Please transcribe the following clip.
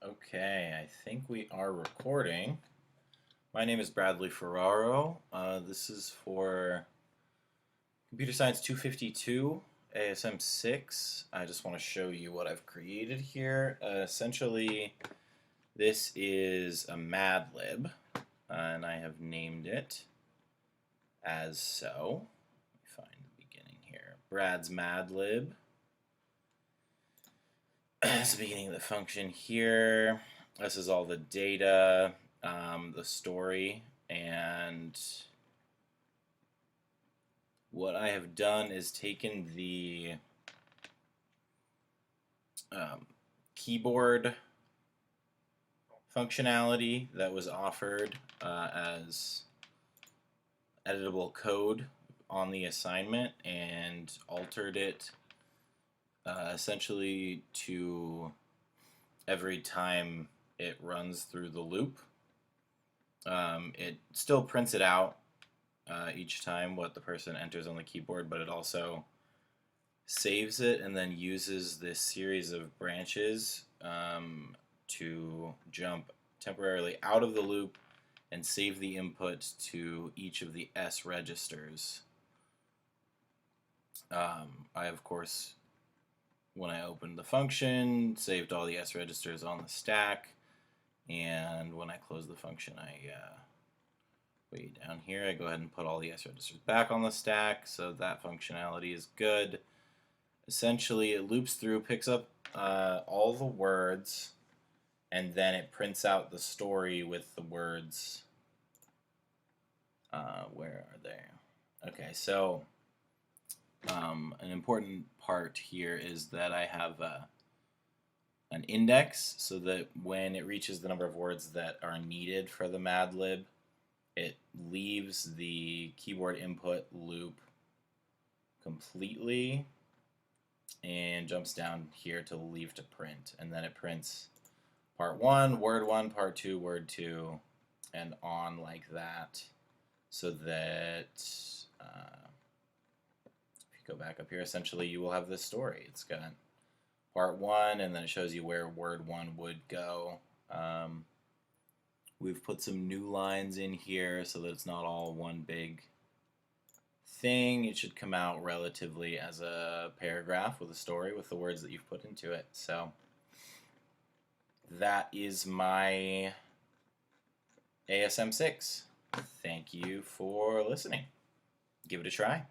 Okay, I think we are recording. My name is Bradley Ferraro. This is for Computer Science 252, ASM6. I just want to show you what I've created here. Essentially, this is a madlib, and I have named it as so. Let me find the beginning here. Brad's madlib. That's the beginning of the function here. This is all the data, the story, and what I have done is taken the keyboard functionality that was offered as editable code on the assignment and altered it essentially to every time it runs through the loop. It still prints it out each time what the person enters on the keyboard, but it also saves it and then uses this series of branches to jump temporarily out of the loop and save the input to each of the S registers. I, of course, when I opened the function, saved all the S registers on the stack, and when I close the function, way down here, I go ahead and put all the S registers back on the stack, so that functionality is good. Essentially, it loops through, picks up all the words, and then it prints out the story with the words. Where are they? Okay, so an important part here is that I have an index so that when it reaches the number of words that are needed for the madlib, it leaves the keyboard input loop completely and jumps down here to leave to print, and then it prints part 1, word 1, part 2, word 2, and on like that, so that if you go back up here, essentially you will have this story. It's got part 1, and then it shows you where word 1 would go. We've put some new lines in here so that it's not all one big thing. It should come out relatively as a paragraph with a story with the words that you've put into it. So that is my ASM6. Thank you for listening. Give it a try.